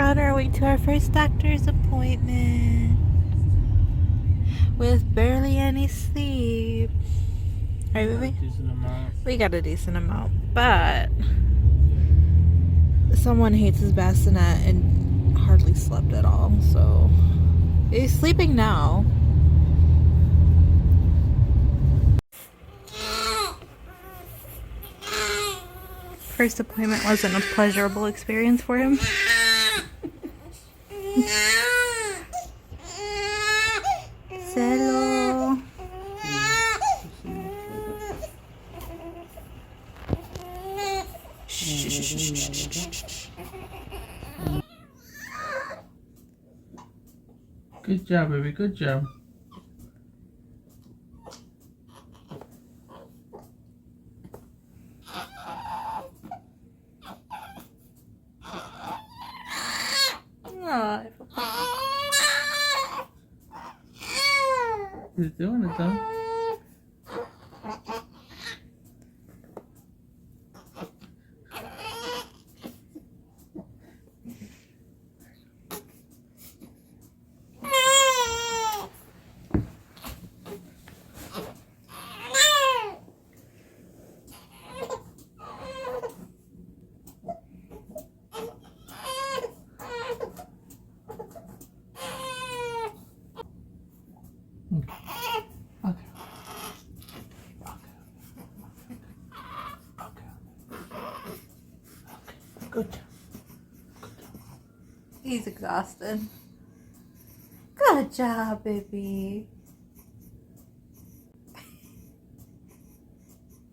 on our way to our first doctor's appointment with barely any sleep. Right, baby? Decent amount. We got a decent amount, but someone hates his bassinet and hardly slept at all, so he's sleeping now. First appointment wasn't a pleasurable experience for him. Hello. Good job, baby. Good job. He's doing it though. Good job. He's exhausted. Good job, baby.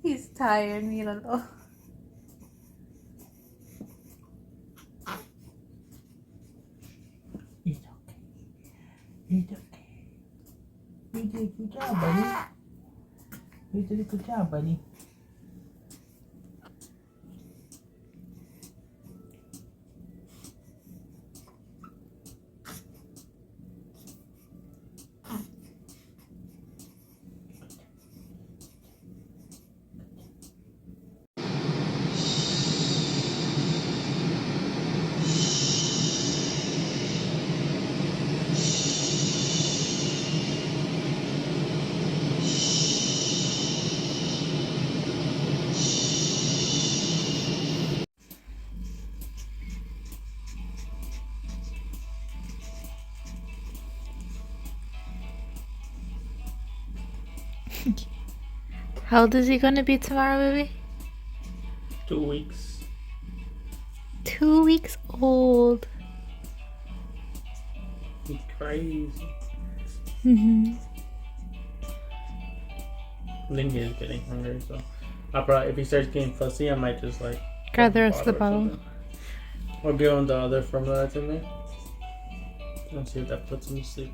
He's tired, míralo. He's okay. He's okay. You did a good job, buddy. You did a good job, buddy. How old is he gonna be tomorrow, baby? 2 weeks. 2 weeks old. He's crazy. Lindy is getting hungry, so I probably, if he starts getting fussy, I might just like Grab the rest of the or bottle. something. Or give him the other formula that's in there. And see if that puts him to sleep.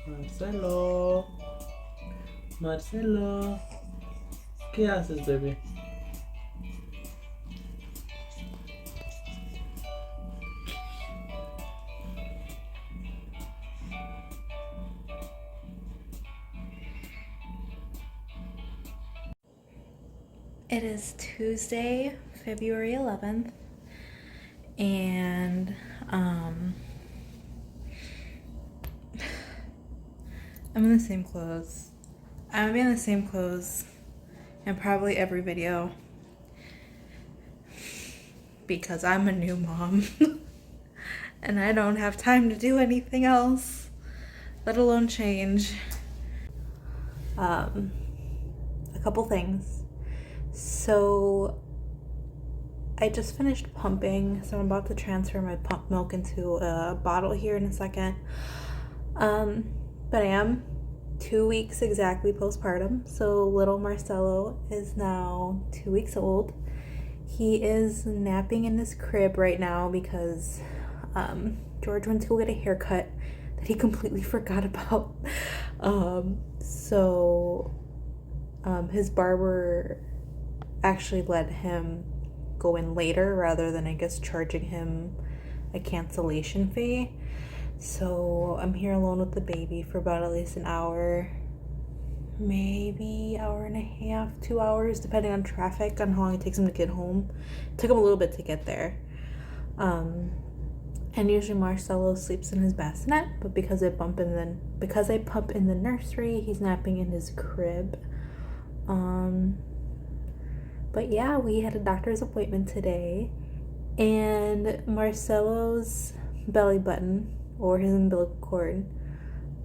Marcelo. Marcelo. ¿Qué haces, baby? It is Tuesday, February 11th, and I'm in the same clothes. I'm gonna be in the same clothes in probably every video because I'm a new mom and I don't have time to do anything else, let alone change. A couple things. So I just finished pumping, so I'm about to transfer my pump milk into a bottle here in a second. But I am 2 weeks exactly postpartum, so little Marcelo is now 2 weeks old. He is napping in his crib right now because George went to go get a haircut that he completely forgot about. His barber actually let him go in later rather than, I guess, charging him a cancellation fee. So I'm here alone with the baby for about at least an hour maybe hour and a half, 2 hours, depending on traffic, on how long it takes him to get home. It took him a little bit to get there. And usually Marcelo sleeps in his bassinet, but because I pump in the nursery, he's napping in his crib. But yeah, we had a doctor's appointment today, and Marcelo's belly button, or his umbilical cord,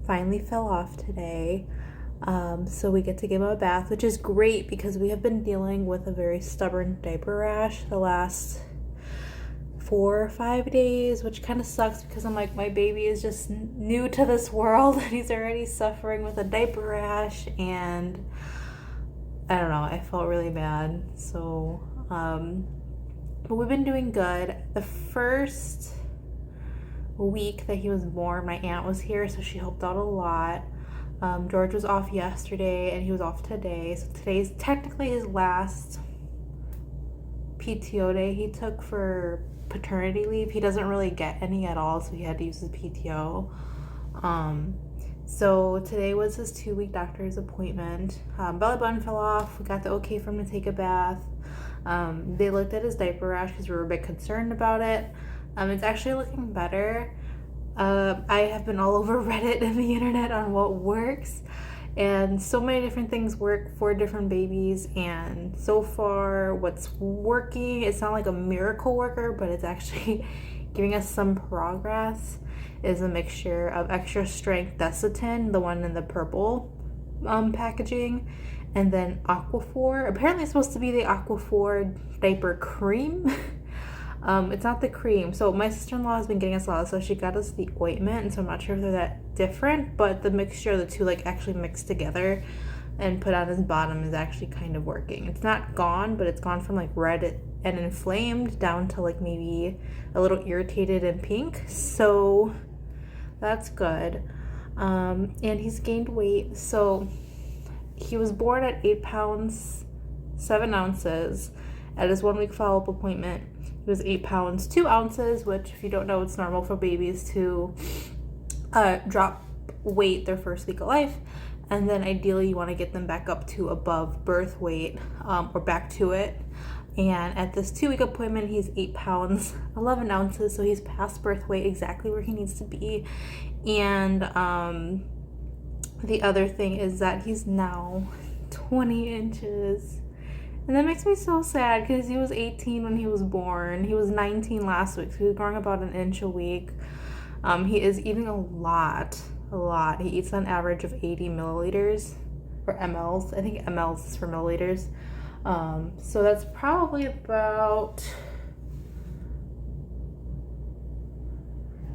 finally fell off today. So we get to give him a bath, which is great because we have been dealing with a very stubborn diaper rash the last 4 or 5 days, which kind of sucks because I'm like, my baby is just new to this world and he's already suffering with a diaper rash, and I don't know, I felt really bad. So but we've been doing good. The first week that he was born, my aunt was here, so she helped out a lot. George was off yesterday and he was off today, so today's technically his last PTO day he took for paternity leave. He doesn't really get any at all, so he had to use his PTO. So today was his 2-week doctor's appointment. Belly button fell off. We got the okay for him to take a bath. They looked at his diaper rash because we were a bit concerned about it. It's actually looking better. I have been all over Reddit and the internet on what works, and so many different things work for different babies, and so far what's working, it's not like a miracle worker, but it's actually giving us some progress, is a mixture of extra strength Desitin, the one in the purple packaging, and then Aquaphor. Apparently it's supposed to be the Aquaphor diaper cream. It's not the cream. So my sister-in-law has been getting us a lot, so she got us the ointment, and so I'm not sure if they're that different, but the mixture of the two, like, actually mixed together and put on his bottom is actually kind of working. It's not gone, but it's gone from like red and inflamed down to like maybe a little irritated and pink, so that's good. And he's gained weight. So he was born at 8 pounds 7 ounces. At his 1-week follow-up appointment, he was 8 pounds 2 ounces, which, if you don't know, it's normal for babies to drop weight their first week of life, and then ideally you want to get them back up to above birth weight, or back to it. And at this 2-week appointment, he's 8 pounds 11 ounces, so he's past birth weight, exactly where he needs to be. And the other thing is that he's now 20 inches. And that makes me so sad because he was 18 when he was born. He was 19 last week, so he was growing about an inch a week. He is eating a lot. He eats on average of 80 milliliters, or mLs. I think mLs is for milliliters. So that's probably about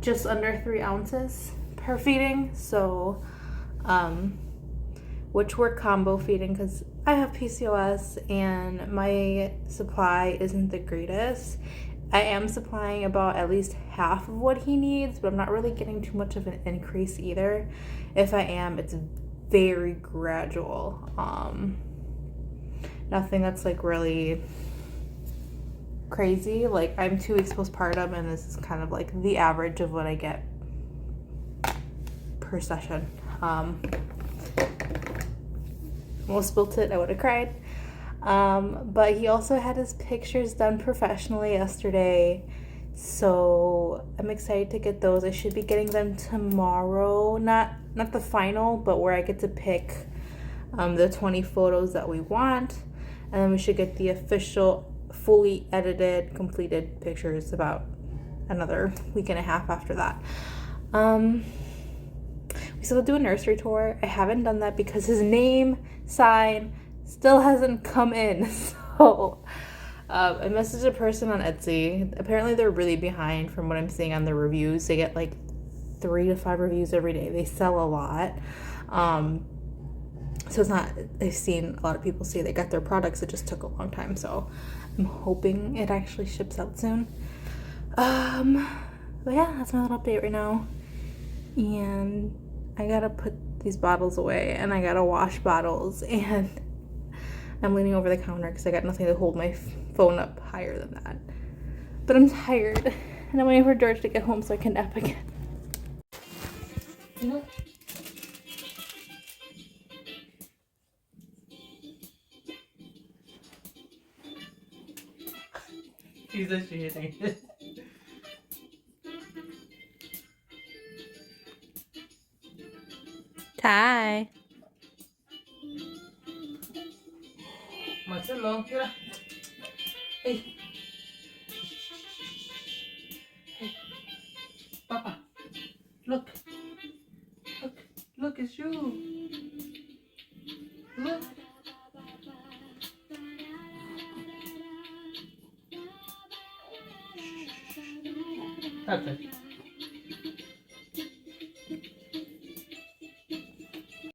just under 3 ounces per feeding. So, which we're combo feeding because I have PCOS and my supply isn't the greatest. I am supplying about at least half of what he needs, but I'm not really getting too much of an increase either. If I am, it's very gradual. Nothing that's like really crazy. Like, I'm 2 weeks postpartum and this is kind of like the average of what I get per session. Almost spilt it, I would have cried. But he also had his pictures done professionally yesterday, so I'm excited to get those. I should be getting them tomorrow. Not the final, but where I get to pick the 20 photos that we want, and then we should get the official fully edited completed pictures about another week and a half after that. We still do a nursery tour. I haven't done that because his name sign still hasn't come in. So I messaged a person on Etsy. Apparently they're really behind from what I'm seeing on the reviews. They get like 3 to 5 reviews every day. They sell a lot. So it's not, I've seen a lot of people say they got their products. It just took a long time. So I'm hoping it actually ships out soon. But yeah, that's my little update right now. And I gotta put these bottles away and I gotta wash bottles, and I'm leaning over the counter because I got nothing to hold my phone up higher than that. But I'm tired and I'm waiting for George to get home so I can nap again. He's just shitting. Ty. Marcelo, mira. Hey. Hey. Papa. Look. Look. Look, it's you. Look. Okay.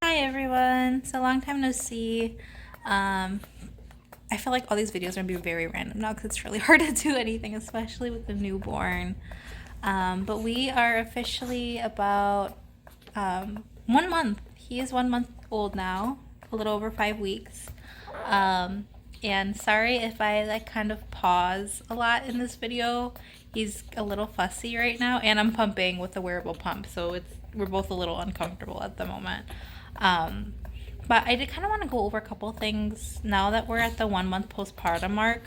Hi everyone. So long time no see. I feel like all these videos are gonna be very random now because it's really hard to do anything, especially with the newborn. But we are officially about 1 month. He is 1 month old now, a little over 5 weeks. And sorry if I like kind of pause a lot in this video. He's a little fussy right now, and I'm pumping with a wearable pump, so we're both a little uncomfortable at the moment. But I did kind of want to go over a couple things now that we're at the 1 month postpartum mark.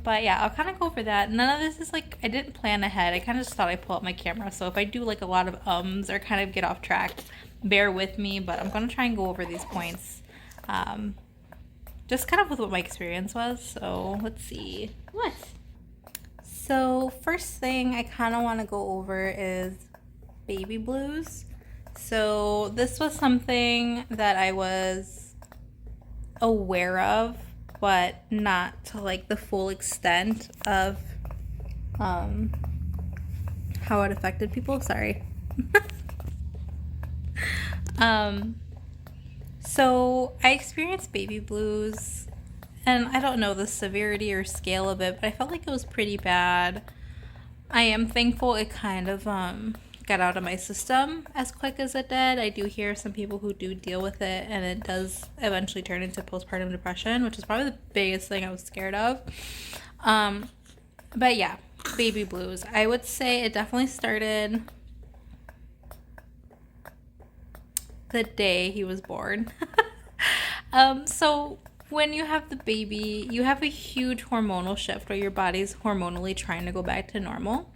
But yeah, I'll kind of go over that. None of this is like, I didn't plan ahead. I kind of just thought I'd pull up my camera. So if I do like a lot of or kind of get off track, bear with me. But I'm going to try and go over these points. Just kind of with what my experience was. So let's see. What? So first thing I kind of want to go over is baby blues. So this was something that I was aware of, but not to like the full extent of how it affected people. Sorry. So I experienced baby blues, and I don't know the severity or scale of it, but I felt like it was pretty bad. I am thankful it kind of got out of my system as quick as it did. I do hear some people who do deal with it, and it does eventually turn into postpartum depression, which is probably the biggest thing I was scared of. But yeah, baby blues. I would say it definitely started the day he was born. So when you have the baby, you have a huge hormonal shift where your body's hormonally trying to go back to normal.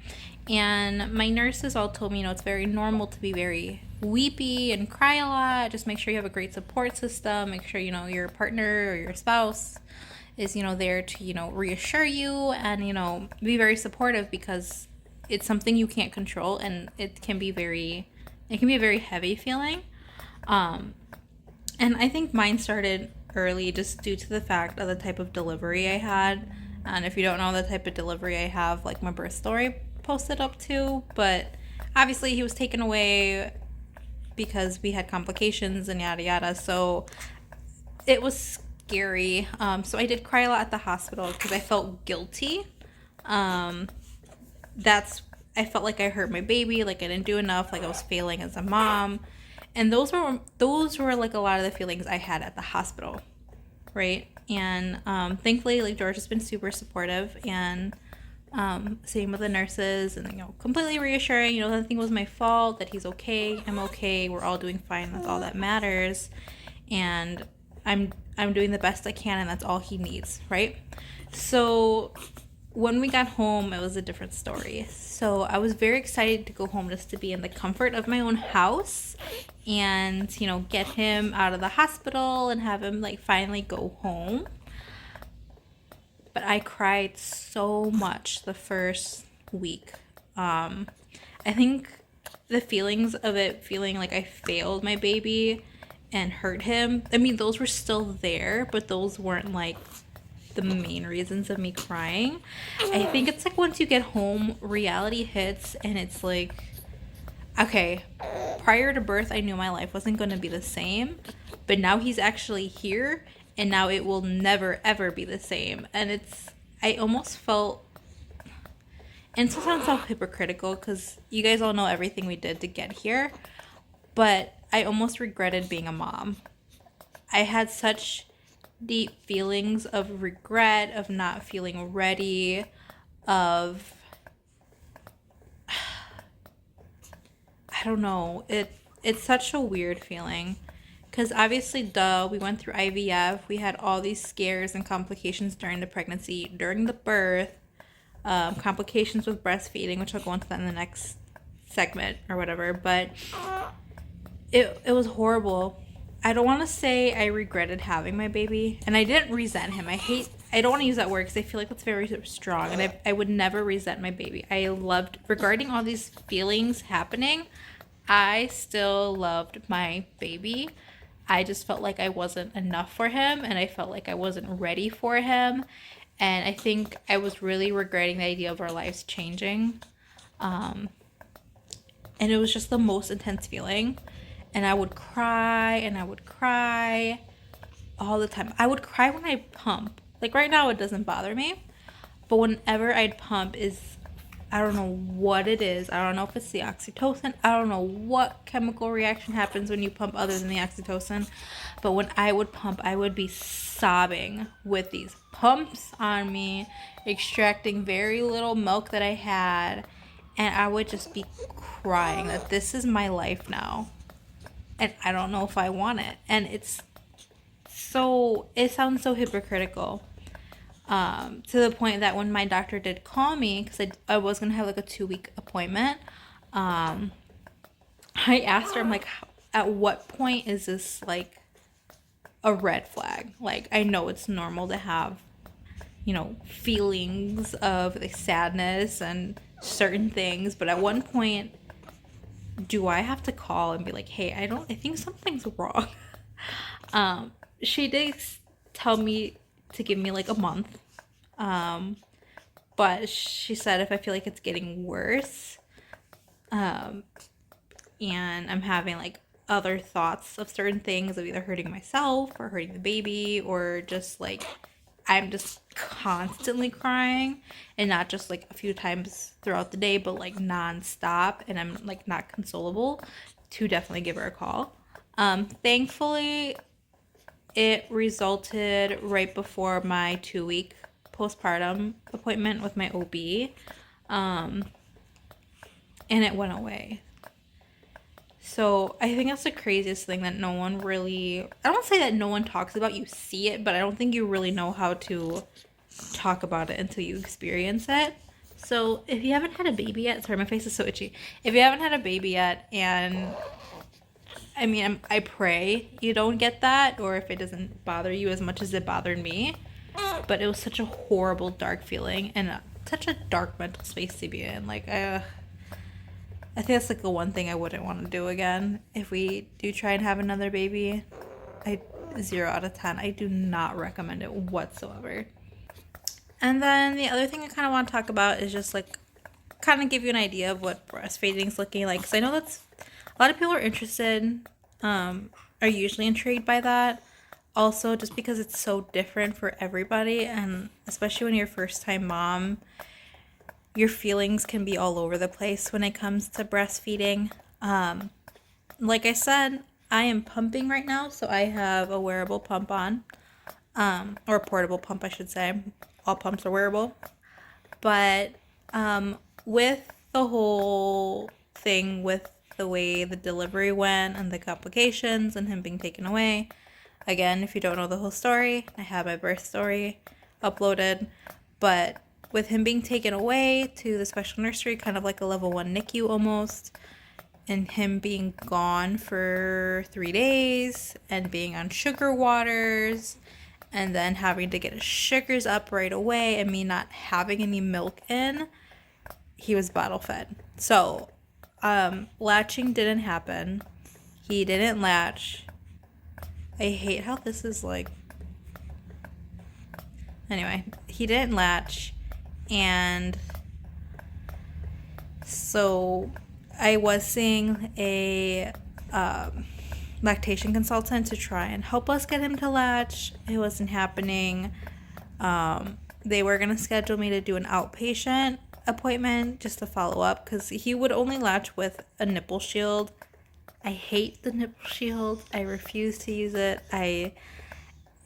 And my nurses all told me, it's very normal to be very weepy and cry a lot. Just make sure you have a great support system. Make sure, your partner or your spouse is, there to, reassure you and, be very supportive, because it's something you can't control, and it can be a very heavy feeling. And I think mine started early just due to the fact of the type of delivery I had. And if you don't know the type of delivery I have, like my birth story posted up too, but obviously he was taken away because we had complications and yada yada, so it was scary. So I did cry a lot at the hospital because I felt guilty. I felt like I hurt my baby, like I didn't do enough, like I was failing as a mom. And those were like a lot of the feelings I had at the hospital, right? And thankfully, like George has been super supportive, and same with the nurses, and completely reassuring. Nothing was my fault. That he's okay. I'm okay. We're all doing fine. That's all that matters. And I'm doing the best I can, and that's all he needs, right? So when we got home, it was a different story. So I was very excited to go home just to be in the comfort of my own house and, get him out of the hospital and have him like finally go home. But I cried so much the first week. I think the feelings of it feeling like I failed my baby and hurt him, those were still there, but those weren't like the main reasons of me crying. I think it's like once you get home, reality hits, and it's like, okay, prior to birth, I knew my life wasn't going to be the same, but now he's actually here, and now it will never ever be the same. And I almost felt, and it sounds so hypocritical because you guys all know everything we did to get here, but I almost regretted being a mom. I had such deep feelings of regret, of not feeling ready, of I don't know, it's such a weird feeling, Because obviously, duh, we went through IVF. We had all these scares and complications during the pregnancy, during the birth, complications with breastfeeding, which I'll go into that in the next segment or whatever. But it was horrible. I don't want to say I regretted having my baby, and I didn't resent him. I don't want to use that word because I feel like that's very strong, and I would never resent my baby. I loved, regarding all these feelings happening, I still loved my baby. I just felt like I wasn't enough for him, and I felt like I wasn't ready for him, and I think I was really regretting the idea of our lives changing. And it was just the most intense feeling. And I would cry and I would cry all the time. I would cry when I pump. Like right now it doesn't bother me. But whenever I'd pump I don't know what it is. I don't know if it's the oxytocin. I don't know what chemical reaction happens when you pump other than the oxytocin. But when I would pump, I would be sobbing with these pumps on me, extracting very little milk that I had. And I would just be crying that this is my life now. And I don't know if I want it. And it sounds so hypocritical. To the point that when my doctor did call me, because I was going to have like a 2-week appointment, I asked her, I'm like, at what point is this like a red flag? Like, I know it's normal to have, feelings of like sadness and certain things, but at one point, do I have to call and be like, hey, I think something's wrong? She did tell me to give me like a month. But she said if I feel like it's getting worse, and I'm having like other thoughts of certain things of either hurting myself or hurting the baby, or just like I'm just constantly crying, and not just like a few times throughout the day, but like nonstop, and I'm like not consolable, to definitely give her a call. Thankfully, it resulted right before my 2-week postpartum appointment with my OB, and it went away. So I think that's the craziest thing that no one really, I don't say that no one talks about, you see it, but I don't think you really know how to talk about it until you experience it. So if you haven't had a baby yet, sorry, my face is so itchy. If you haven't had a baby yet, and I mean, I pray you don't get that, or if it doesn't bother you as much as it bothered me, but it was such a horrible, dark feeling, and such a dark mental space to be in. Like, I think that's like the one thing I wouldn't want to do again. If we do try and have another baby, 0 out of 10. I do not recommend it whatsoever. And then the other thing I kind of want to talk about is just like kind of give you an idea of what breastfeeding is looking like. Because I know that's a lot of people are interested, are usually intrigued by that. Also, just because it's so different for everybody, and especially when you're a first-time mom, your feelings can be all over the place when it comes to breastfeeding. Like I said, I am pumping right now, so I have a wearable pump on, or a portable pump, I should say. All pumps are wearable. But with the whole thing with the way the delivery went and the complications and him being taken away, again, if you don't know the whole story, I have my birth story uploaded, but with him being taken away to the special nursery, kind of like a level 1 NICU almost, and him being gone for 3 days and being on sugar waters, and then having to get his sugars up right away, and me not having any milk in, he was bottle fed. So, latching didn't happen. He didn't latch. I hate how this is like... Anyway, he didn't latch. And so I was seeing a lactation consultant to try and help us get him to latch. It wasn't happening. They were going to schedule me to do an outpatient appointment just to follow up, because he would only latch with a nipple shield. I hate the nipple shield. I refuse to use it.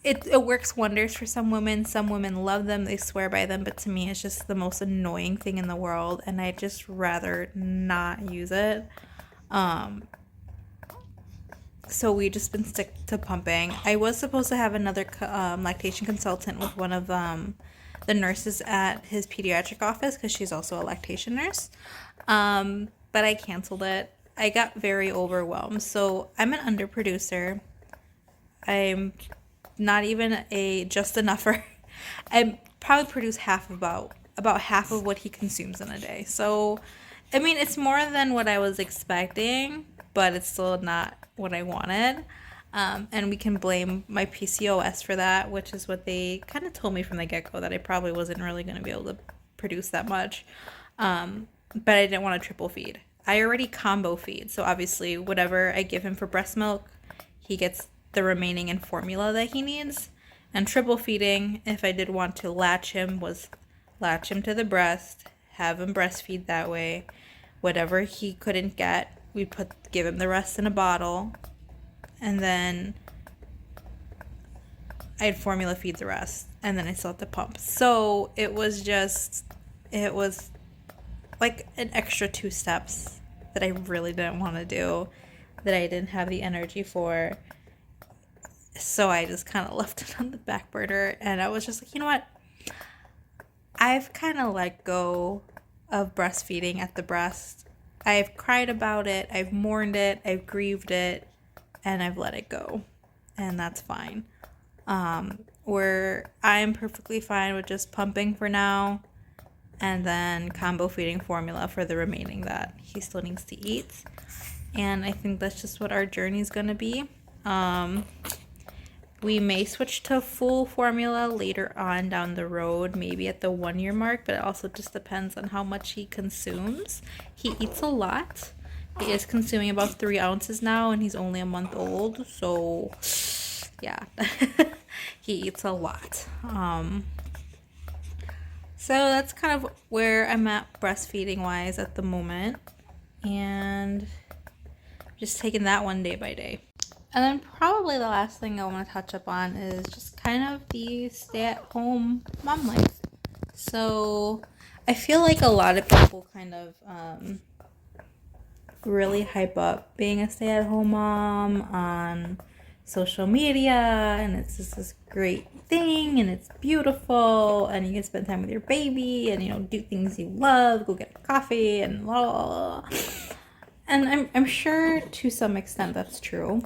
It works wonders for some women. Some women love them. They swear by them. But to me, it's just the most annoying thing in the world. And I'd just rather not use it. So we just been stick to pumping. I was supposed to have another lactation consultant with one of the nurses at his pediatric office because she's also a lactation nurse. But I canceled it. I got very overwhelmed. So I'm an underproducer. I'm not even a just enougher. I probably produce about half of what he consumes in a day. So, I mean, it's more than what I was expecting, but it's still not what I wanted. And we can blame my PCOS for that, which is what they kind of told me from the get-go, that I probably wasn't really going to be able to produce that much. But I didn't want to triple feed. I already combo feed, so obviously whatever I give him for breast milk, he gets the remaining in formula that he needs. And triple feeding, if I did want to latch him, was latch him to the breast, have him breastfeed that way. Whatever he couldn't get, we'd give him the rest in a bottle, and then I'd formula feed the rest, and then I still had to pump. So it was like an extra 2 steps that I really didn't want to do, that I didn't have the energy for. So I just kind of left it on the back burner, and I was just like, you know what? I've kind of let go of breastfeeding at the breast. I've cried about it, I've mourned it, I've grieved it, and I've let it go. And that's fine. Where I'm perfectly fine with just pumping for now, and then combo feeding formula for the remaining that he still needs to eat. And I think that's just what our journey is going to be. We may switch to full formula later on down the road, maybe at the 1-year mark, but it also just depends on how much he consumes. He eats a lot. He is consuming about 3 ounces now, and he's only a month old, so yeah, he eats a lot. So that's kind of where I'm at breastfeeding wise at the moment, and just taking that one day by day. And then probably the last thing I want to touch up on is just kind of the stay-at-home mom life. So I feel like a lot of people kind of really hype up being a stay-at-home mom on social media, and it's just this great thing, and it's beautiful, and you can spend time with your baby, and, you know, do things you love, go get coffee, and blah, blah, blah. And I'm sure to some extent that's true.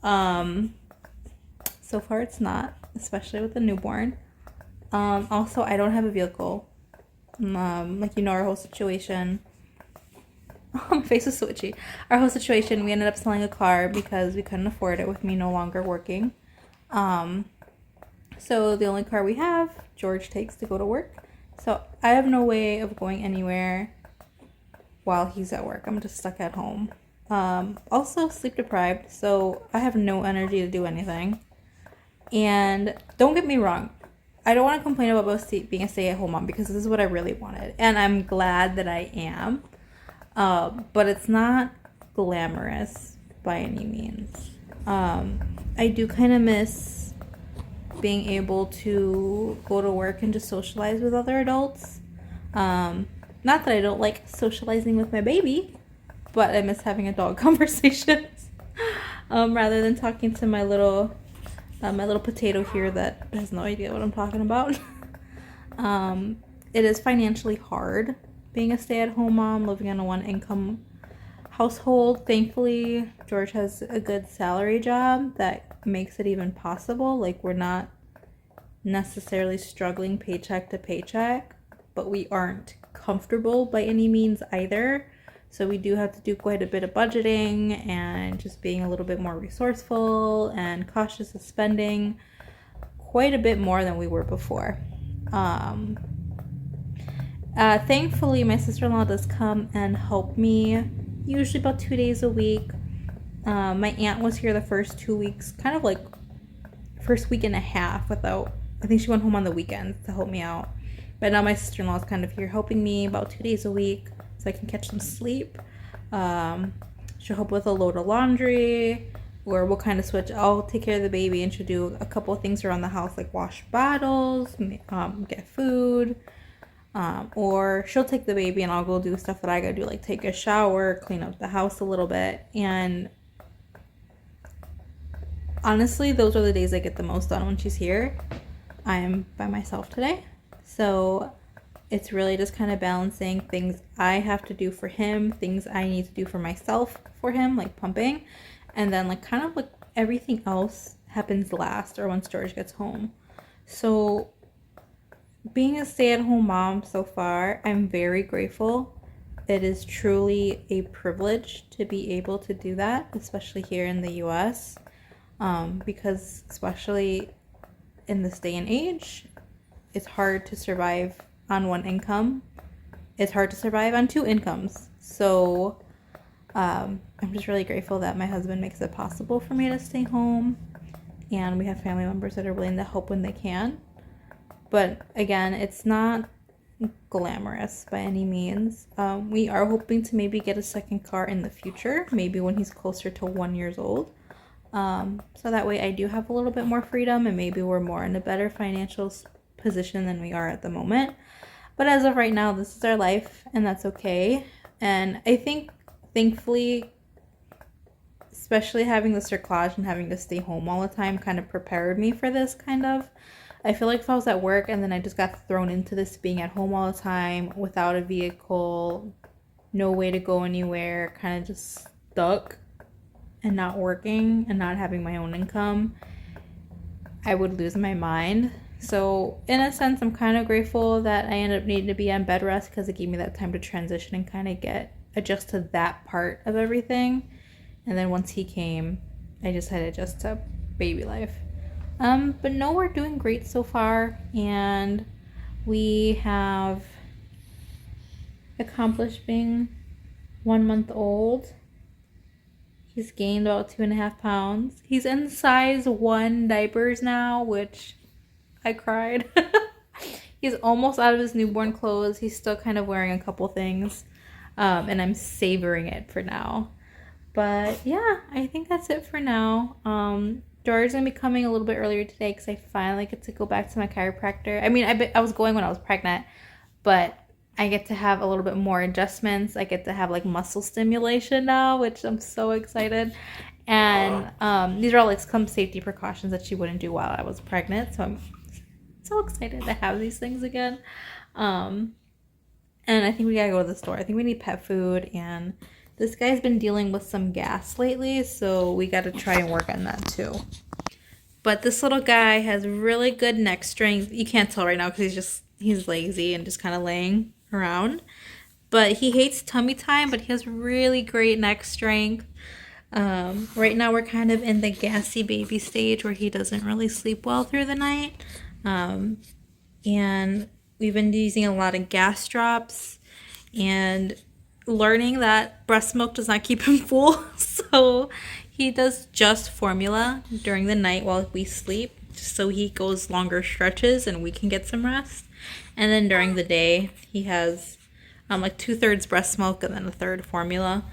So far it's not, especially with the newborn. Also, I don't have a vehicle. Like, you know, our whole situation. My face is so itchy. Our whole situation, we ended up selling a car because we couldn't afford it with me no longer working. So the only car we have, George takes to go to work. So I have no way of going anywhere while he's at work. I'm just stuck at home. Also sleep deprived, so I have no energy to do anything. And don't get me wrong, I don't want to complain about being a stay-at-home mom, because this is what I really wanted, and I'm glad that I am. But it's not glamorous by any means. I do kind of miss being able to go to work and just socialize with other adults. Not that I don't like socializing with my baby, but I miss having adult conversations rather than talking to my little potato here that has no idea what I'm talking about. It is financially hard being a stay-at-home mom, living in a 1-income household. Thankfully, George has a good salary job that makes it even possible. Like, we're not necessarily struggling paycheck to paycheck, but we aren't comfortable by any means either. So we do have to do quite a bit of budgeting and just being a little bit more resourceful and cautious of spending quite a bit more than we were before. Thankfully, my sister-in-law does come and help me, usually about 2 days a week. My aunt was here the first 2 weeks, kind of like first week and a half without, I think she went home on the weekends to help me out. But now my sister-in-law is kind of here helping me about 2 days a week so I can catch some sleep. She'll help with a load of laundry, or we'll kind of switch. I'll take care of the baby and she'll do a couple of things around the house, like wash bottles, get food. Or she'll take the baby and I'll go do stuff that I gotta do, like take a shower, clean up the house a little bit. And honestly, those are the days I get the most done when she's here. I am by myself today. So it's really just kind of balancing things I have to do for him, things I need to do for myself for him, like pumping. And then like kind of like everything else happens last or once George gets home. So being a stay-at-home mom so far, I'm very grateful. It is truly a privilege to be able to do that, especially here in the US, because especially in this day and age, it's hard to survive on one income. It's hard to survive on two incomes. So I'm just really grateful that my husband makes it possible for me to stay home, and we have family members that are willing to help when they can. But again, it's not glamorous by any means. We are hoping to maybe get a second car in the future, maybe when he's closer to 1 year old. So that way I do have a little bit more freedom, and maybe we're more in a better financial position than we are at the moment. But as of right now, this is our life, and that's okay. And I think, thankfully, especially having the cerclage and having to stay home all the time kind of prepared me for this kind of. I feel like if I was at work and then I just got thrown into this being at home all the time without a vehicle, no way to go anywhere, kind of just stuck and not working and not having my own income, I would lose my mind. So in a sense, I'm kind of grateful that I ended up needing to be on bed rest because it gave me that time to transition and kind of adjust to that part of everything. And then once he came, I just had to adjust to baby life. But no, we're doing great so far, and we have accomplished being 1 month old. He's gained about 2.5 pounds. He's in size 1 diapers now, which I cried. He's almost out of his newborn clothes. He's still kind of wearing a couple things, and I'm savoring it for now. But yeah, I think that's it for now. George's gonna be coming a little bit earlier today because I finally get to go back to my chiropractor. I mean, I was going when I was pregnant, but I get to have a little bit more adjustments. I get to have like muscle stimulation now, which I'm so excited. And these are all like some safety precautions that she wouldn't do while I was pregnant. So I'm so excited to have these things again. And I think we gotta go to the store. I think we need pet food, and this guy's been dealing with some gas lately, so we got to try and work on that too. But this little guy has really good neck strength. You can't tell right now because he's lazy and just kind of laying around. But he hates tummy time, but he has really great neck strength. Right now we're kind of in the gassy baby stage where he doesn't really sleep well through the night. And we've been using a lot of gas drops and learning that breast milk does not keep him full, so he does just formula during the night while we sleep, just so he goes longer stretches and we can get some rest. And then during the day he has like 2/3 breast milk and then 1/3 formula.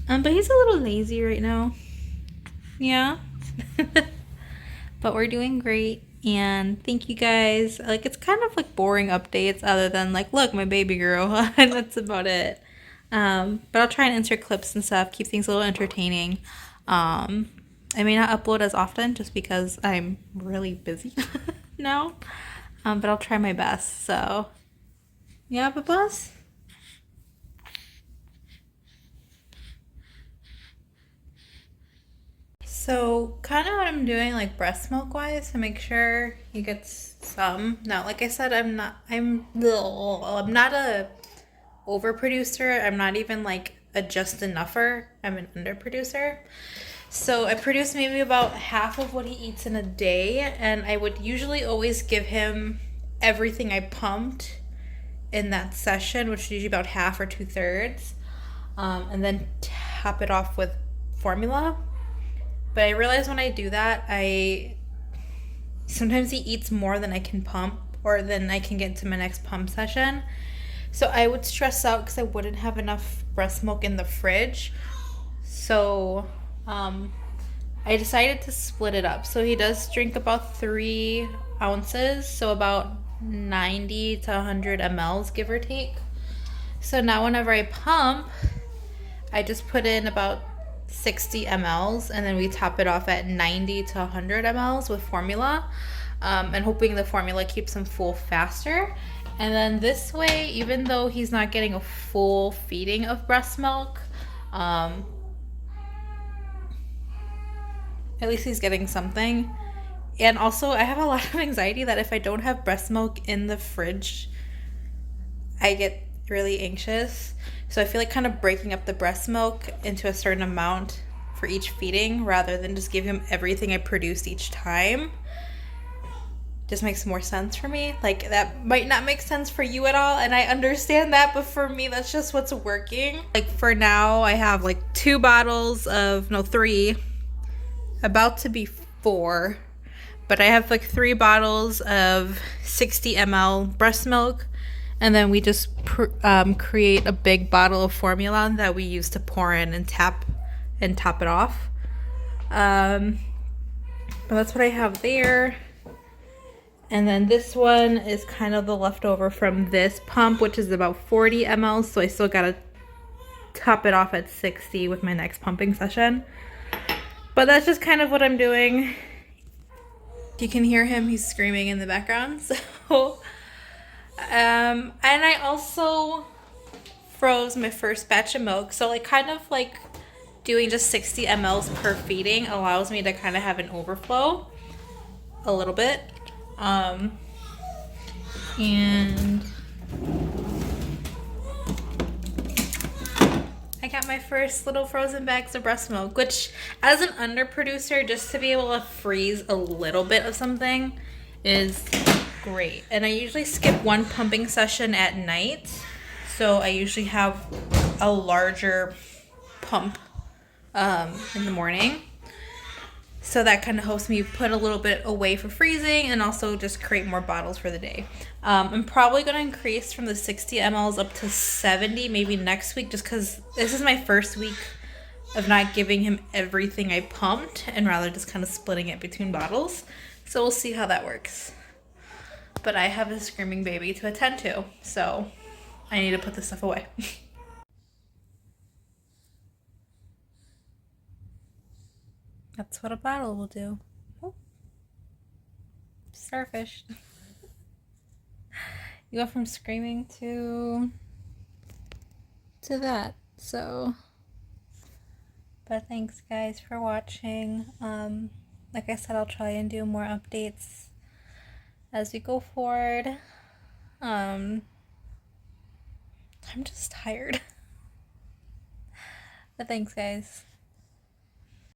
But he's a little lazy right now. Yeah. But we're doing great. And thank you guys. Like, it's kind of like boring updates other than like, look, my baby girl. And that's about it. But I'll try and insert clips and stuff, keep things a little entertaining. I may not upload as often just because I'm really busy now. But I'll try my best. So yeah, Papas? So kind of what I'm doing like breast milk wise to make sure he gets some. Now, like I said, I'm not a overproducer. I'm not even like a just enougher. I'm an underproducer. So I produce maybe about half of what he eats in a day, and I would usually always give him everything I pumped in that session, which is usually about half or 2/3, and then top it off with formula. But I realize when I do that, sometimes he eats more than I can pump or than I can get to my next pump session. So I would stress out because I wouldn't have enough breast milk in the fridge. So I decided to split it up. So he does drink about 3 ounces, so about 90 to 100 mLs, give or take. So now whenever I pump, I just put in about 60 mLs, and then we top it off at 90 to 100 mLs with formula, and hoping the formula keeps him full faster. And then this way, even though he's not getting a full feeding of breast milk, at least he's getting something. And also, I have a lot of anxiety that if I don't have breast milk in the fridge, I get really anxious. So I feel like kind of breaking up the breast milk into a certain amount for each feeding rather than just give him everything I produce each time just makes more sense for me. Like, that might not make sense for you at all, and I understand that, but for me, that's just what's working. Like, for now, I have like 3, about to be 4, but I have like 3 bottles of 60 ml breast milk, and then we just create a big bottle of formula that we use to pour in and top it off. But that's what I have there. And then this one is kind of the leftover from this pump, which is about 40 ml, so I still gotta top it off at 60 with my next pumping session. But that's just kind of what I'm doing. You can hear him, he's screaming in the background. So, and I also froze my first batch of milk. So like kind of like doing just 60 mLs per feeding allows me to kind of have an overflow a little bit. And I got my first little frozen bags of breast milk, which as an underproducer, just to be able to freeze a little bit of something is great. And I usually skip 1 pumping session at night, so I usually have a larger pump in the morning. So that kind of helps me put a little bit away for freezing and also just create more bottles for the day. I'm probably going to increase from the 60 mLs up to 70 maybe next week, just because this is my first week of not giving him everything I pumped and rather just kind of splitting it between bottles. So we'll see how that works. But I have a screaming baby to attend to, so I need to put this stuff away. That's what a bottle will do. Oh. Starfish. You go from screaming to that. So, but thanks guys for watching. Like I said, I'll try and do more updates as we go forward. I'm just tired. But thanks guys.